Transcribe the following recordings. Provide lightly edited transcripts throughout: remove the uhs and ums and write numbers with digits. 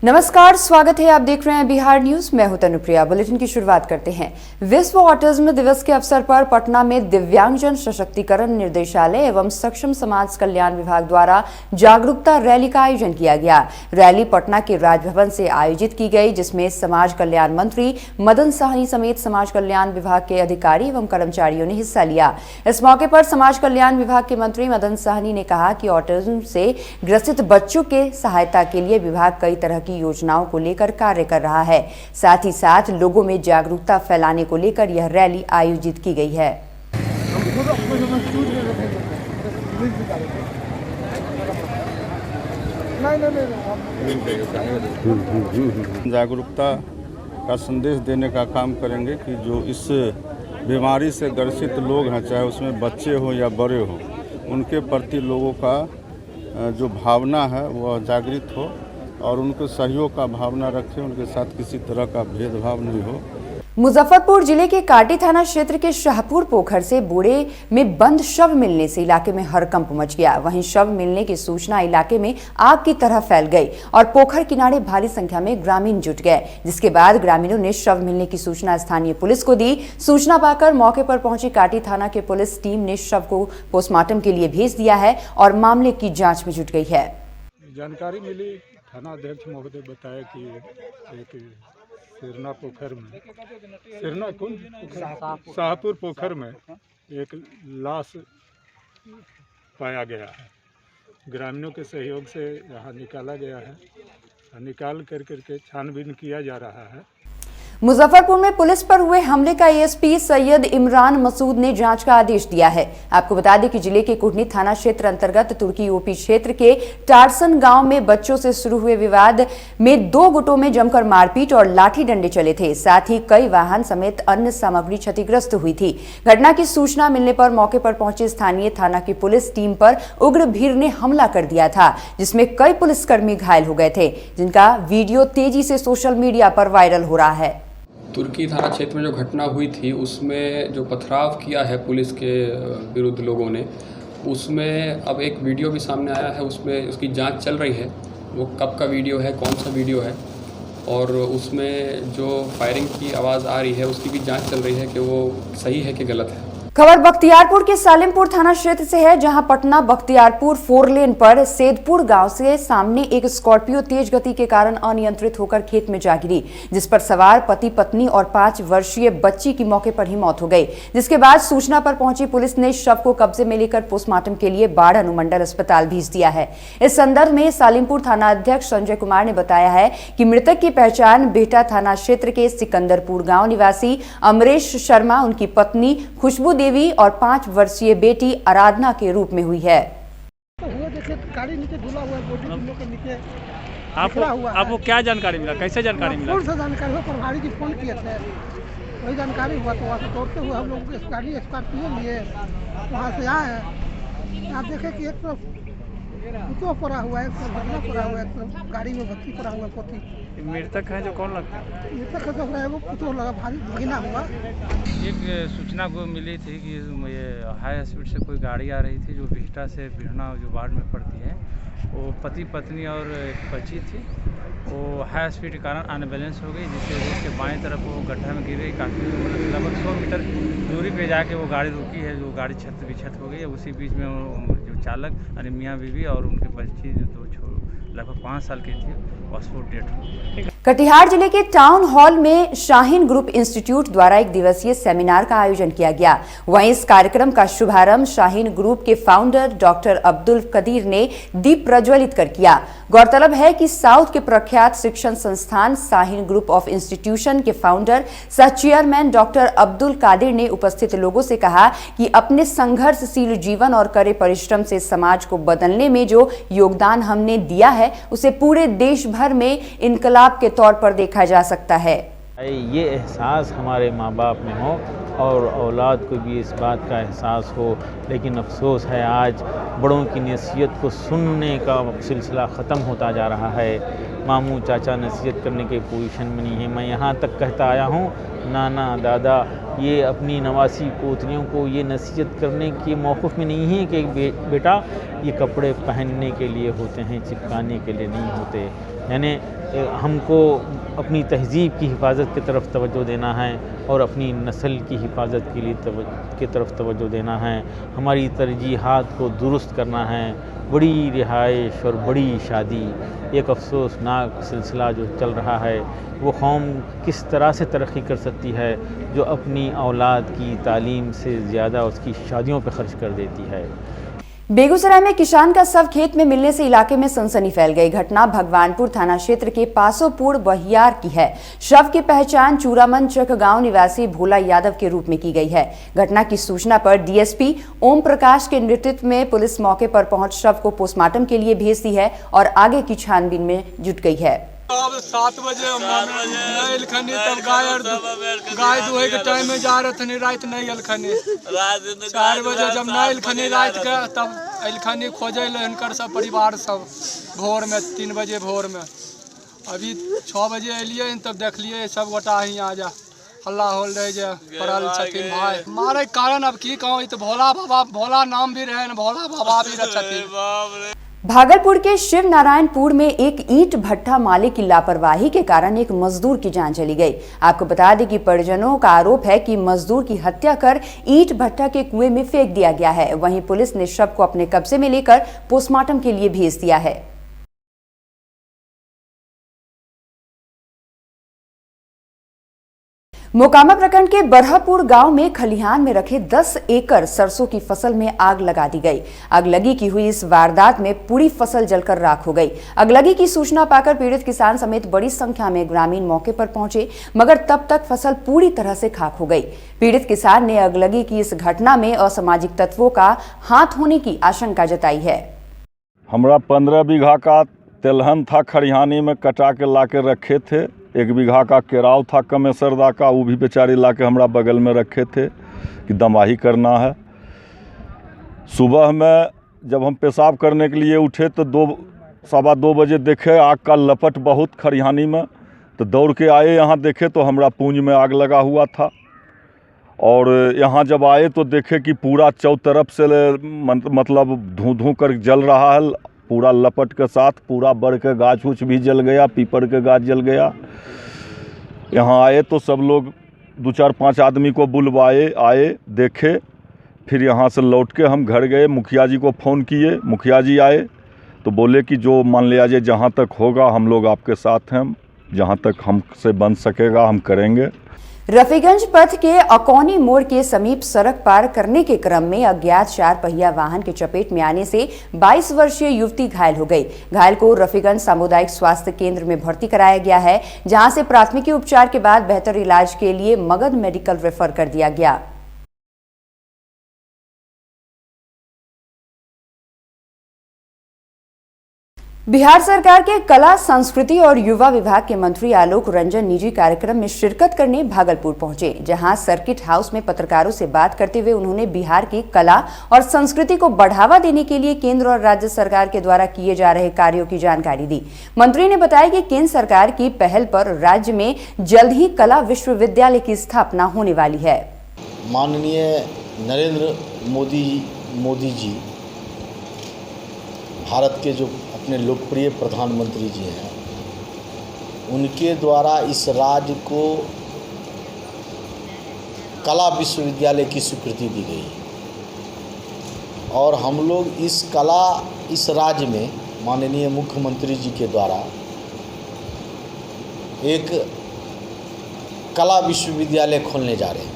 नमस्कार, स्वागत है। आप देख रहे हैं बिहार न्यूज। मैं हूं तनुप्रिया। बुलेटिन की शुरुआत करते हैं। विश्व ऑटिज्म दिवस के अवसर पर पटना में दिव्यांगजन सशक्तिकरण निर्देशालय एवं सक्षम समाज कल्याण विभाग द्वारा जागरूकता रैली का आयोजन किया गया। रैली पटना के राजभवन से आयोजित की गई, जिसमें समाज कल्याण मंत्री मदन साहनी समेत समाज कल्याण विभाग के अधिकारी एवं कर्मचारियों ने हिस्सा लिया। इस मौके पर समाज कल्याण विभाग के मंत्री मदन साहनी ने कहा कि ऑटिज्म से ग्रसित बच्चों के सहायता के लिए विभाग कई तरह की योजनाओं को लेकर कार्य कर रहा है। साथ ही साथ लोगों में जागरूकता फैलाने को लेकर यह रैली आयोजित की गई है। जागरूकता का संदेश देने का काम करेंगे कि जो इस बीमारी से ग्रसित लोग हैं, चाहे उसमें बच्चे हो या बड़े हो, उनके प्रति लोगों का जो भावना है वह जागृत हो और उनको सहयोग का भावना रखें, उनके साथ किसी तरह का भेदभाव नहीं हो। मुजफ्फरपुर जिले के काटी थाना क्षेत्र के शाहपुर पोखर से बोरे में बंद शव मिलने से इलाके में हड़कंप मच गया। वहीं शव मिलने की सूचना इलाके में आग की तरह फैल गई और पोखर किनारे भारी संख्या में ग्रामीण जुट गए, जिसके बाद ग्रामीणों ने शव मिलने की सूचना स्थानीय पुलिस को दी। सूचना पाकर मौके पर पहुंची काटी थाना के पुलिस टीम ने शव को पोस्टमार्टम के लिए भेज दिया है और मामले की जाँच में जुट गई है। जानकारी मिली, थाना अध्यक्ष महोदय बताया कि एक सिरना पोखर में शाहपुर पोखर में एक लाश पाया गया है। ग्रामीणों के सहयोग से यहाँ निकाला गया है। निकाल करके छानबीन किया जा रहा है। मुजफ्फरपुर में पुलिस पर हुए हमले का एएसपी सैयद इमरान मसूद ने जांच का आदेश दिया है। आपको बता दें कि जिले के कुढ़नी थाना क्षेत्र अंतर्गत तुर्की ओपी क्षेत्र के टारसन गांव में बच्चों से शुरू हुए विवाद में दो गुटों में जमकर मारपीट और लाठी डंडे चले थे। साथ ही कई वाहन समेत अन्य सामग्री क्षतिग्रस्त हुई थी। घटना की सूचना मिलने पर मौके पर पहुंचे स्थानीय थाना की पुलिस टीम पर उग्र भीड़ ने हमला कर दिया था, जिसमें कई पुलिसकर्मी घायल हो गए थे, जिनका वीडियो तेजी से सोशल मीडिया पर वायरल हो रहा है। तुर्की थाना क्षेत्र में जो घटना हुई थी उसमें जो पथराव किया है पुलिस के विरुद्ध लोगों ने, उसमें अब एक वीडियो भी सामने आया है। उसमें उसकी जांच चल रही है, वो कब का वीडियो है, कौन सा वीडियो है, और उसमें जो फायरिंग की आवाज़ आ रही है उसकी भी जांच चल रही है कि वो सही है कि गलत है। खबर बख्तियारपुर के सालिमपुर थाना क्षेत्र से है, जहां पटना बख्तियारपुर 4 लेन पर सेदपुर गांव से सामने एक स्कॉर्पियो तेज गति के कारण अनियंत्रित होकर खेत में जा गिरी, जिस पर सवार पति पत्नी और 5 वर्षीय बच्ची की मौके पर ही मौत हो गई। जिसके बाद सूचना पर पहुंची पुलिस ने शव को कब्जे में लेकर पोस्टमार्टम के लिए बाढ़ अनुमंडल अस्पताल भेज दिया है। इस संदर्भ में सालिमपुर थाना अध्यक्ष संजय कुमार ने बताया है कि मृतक की पहचान बेटा थाना क्षेत्र के सिकंदरपुर गाँव निवासी अमरेश शर्मा, उनकी पत्नी खुशबू देवी और 5 वर्षीय बेटी आराधना के रूप में हुई है। आपको क्या जानकारी मिला, कैसे जानकारी मिला? कौन सा जानकारी हो? प्रभारी जी फोन किए थे, वही जानकारी हुआ तो वहाँ से दौड़ते हुए हम लोग गाड़ी स्कॉर्पियो लिए वहाँ से आए। आप देखें कि एक तो कुतो पड़ा हुआ है, एक तो भगना पड़ा हुआ है, एक तो गाड़ी में भक्ति पड़ा हुआ है। पोती मृतक है जो कौन लगता है? मृतक है तो वो कुतो लगा, भारी भगना हुआ। एक सूचना को मिली थी कि ये हाई स्पीड से कोई गाड़ी आ रही थी जो बिहटा से बिहना जो वार्ड में पड़ती है, वो पति पत्नी और एक बच्ची थी। वो हाई स्पीड के कारण अनबैलेंस हो गई, जिससे रोड के बाएं तरफ वो गड्ढा में गिर गई। काफ़ी लगभग 100 मीटर दूरी पे जाके वो गाड़ी रुकी है, जो गाड़ी छत विक्षत हो गई है। उसी बीच में जो चालक यानी मियाँ बीवी और उनके बच्ची जो लगभग 5 साल की थी, स्पॉट डेट हो। कटिहार जिले के टाउन हॉल में शाहीन ग्रुप इंस्टीट्यूट द्वारा 1 दिवसीय सेमिनार का आयोजन किया गया। वहीं इस कार्यक्रम का शुभारंभ शाहीन ग्रुप के फाउंडर डॉक्टर अब्दुल कदीर ने दीप प्रज्वलित कर किया। गौरतलब है कि साउथ के प्रख्यात शिक्षण संस्थान शाहीन ग्रुप ऑफ इंस्टीट्यूशन के फाउंडर सह चेयरमैन डॉक्टर अब्दुल कादिर ने उपस्थित लोगों से कहा कि अपने संघर्षशील जीवन और कड़े परिश्रम से समाज को बदलने में जो योगदान हमने दिया है, उसे पूरे देश भर में इनकलाब के तौर पर देखा जा सकता है। ये एहसास हमारे माँ बाप में हो और औलाद को भी इस बात का एहसास हो, लेकिन अफसोस है आज बड़ों की नसीहत को सुनने का सिलसिला ख़त्म होता जा रहा है। मामू चाचा नसीहत करने के पोजीशन में नहीं है। मैं यहाँ तक कहता आया हूँ, नाना दादा ये अपनी नवासी पोतरियों को ये नसीहत करने के मौक़िफ़ में नहीं है कि बेटा ये कपड़े पहनने के लिए होते हैं, चिपकाने के लिए नहीं होते। यानी हमको अपनी तहज़ीब की हिफाजत की तरफ तवज्जो देना है और अपनी नस्ल की हिफाजत के लिए की तरफ तवज्जो देना है। हमारी तरजीहात को दुरुस्त करना है। बड़ी रिहाइश और बड़ी शादी, एक अफसोसनाक सिलसिला जो चल रहा है। वो कौम किस तरह से तरक्की कर सकती है जो अपनी औलाद की तालीम से ज़्यादा उसकी शादियों पर खर्च कर देती है। बेगूसराय में किसान का शव खेत में मिलने से इलाके में सनसनी फैल गई। घटना भगवानपुर थाना क्षेत्र के पासोपुर बहियार की है। शव की पहचान चूरामन चक गांव निवासी भोला यादव के रूप में की गई है। घटना की सूचना पर डीएसपी ओम प्रकाश के नेतृत्व में पुलिस मौके पर पहुंच शव को पोस्टमार्टम के लिए भेज दी है और आगे की छानबीन में जुट गई है। अब 7 बजे अलखनी तब गाय दुहे के टाइम में जा रहे थे, रात नहीं अलखनी 4 बजे जब नहीं अलखनी रात के तब अलखनी खोजे इनकर सब परिवार सब भोर में 3 बजे भोर में। अभी 6 बजे अलिए तब देखलिए सब गोटा ही आ जा हल्ला होल रहे जे पड़ल छथिन भाई मारे कारण। अब की कहूँ, तो भोला बाबा, भोला नाम भी रहे, भोला बाबा भी रहे। भागलपुर के शिव नारायणपुर में एक ईंट भट्ठा मालिक की लापरवाही के कारण एक मजदूर की जान चली गई। आपको बता दें कि परिजनों का आरोप है कि मजदूर की हत्या कर ईंट भट्ठा के कुएं में फेंक दिया गया है। वहीं पुलिस ने शव को अपने कब्जे में लेकर पोस्टमार्टम के लिए भेज दिया है। मोकामा प्रखंड के बरहपुर गांव में खलिहान में रखे 10 एकड़ सरसों की फसल में आग लगा दी गई। अगलगी की हुई इस वारदात में पूरी फसल जलकर राख हो गई। अगलगी की सूचना पाकर पीड़ित किसान समेत बड़ी संख्या में ग्रामीण मौके पर पहुंचे, मगर तब तक फसल पूरी तरह से खाक हो गई। पीड़ित किसान ने अगलगी की इस घटना में असामाजिक तत्वों का हाथ होने की आशंका जताई है। हमरा 15 बीघा का तिलहन था, खरिहानी में कटा के ला के रखे थे। 1 बीघा का केराव था कमेसरदा का, वो भी बेचारे ला के हमरा बगल में रखे थे कि दमाही करना है। सुबह में जब हम पेशाब करने के लिए उठे तो 2-2:15 बजे देखे आग का लपट बहुत खरिहानी में, तो दौड़ के आए। यहाँ देखे तो हमरा पूंज में आग लगा हुआ था। और यहाँ जब आए तो देखे कि पूरा चौतरफ से मतलब धूं कर जल रहा है, पूरा लपट के साथ। पूरा बड़ के गाछ उछ भी जल गया, पीपल के गाछ जल गया। यहाँ आए तो सब लोग 2-4-5 आदमी को बुलवाए, आए देखे। फिर यहाँ से लौट के हम घर गए, मुखिया जी को फ़ोन किए। मुखिया जी आए तो बोले कि जो मान लिया जाए जहाँ तक होगा हम लोग आपके साथ हैं, जहाँ तक हमसे बन सकेगा हम करेंगे। रफीगंज पथ के अकौनी मोड़ के समीप सड़क पार करने के क्रम में अज्ञात 4 पहिया वाहन के चपेट में आने से 22 वर्षीय युवती घायल हो गई। घायल को रफीगंज सामुदायिक स्वास्थ्य केंद्र में भर्ती कराया गया है, जहां से प्राथमिकी उपचार के बाद बेहतर इलाज के लिए मगध मेडिकल रेफर कर दिया गया। बिहार सरकार के कला, संस्कृति और युवा विभाग के मंत्री आलोक रंजन निजी कार्यक्रम में शिरकत करने भागलपुर पहुंचे, जहां सर्किट हाउस में पत्रकारों से बात करते हुए उन्होंने बिहार की कला और संस्कृति को बढ़ावा देने के लिए केंद्र और राज्य सरकार के द्वारा किए जा रहे कार्यों की जानकारी दी। मंत्री ने बताया कि केंद्र सरकार की पहल पर राज्य में जल्द ही कला विश्वविद्यालय की स्थापना होने वाली है। माननीय नरेंद्र मोदी जी भारत के जो अपने लोकप्रिय प्रधानमंत्री जी हैं, उनके द्वारा इस राज्य को कला विश्वविद्यालय की स्वीकृति दी गई और हम लोग इस राज्य में माननीय मुख्यमंत्री जी के द्वारा एक कला विश्वविद्यालय खोलने जा रहे हैं।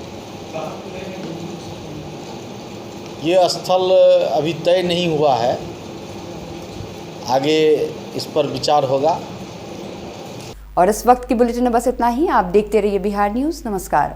ये स्थल अभी तय नहीं हुआ है, आगे इस पर विचार होगा। और इस वक्त की बुलेटिन में बस इतना ही। आप देखते रहिए बिहार न्यूज़। नमस्कार।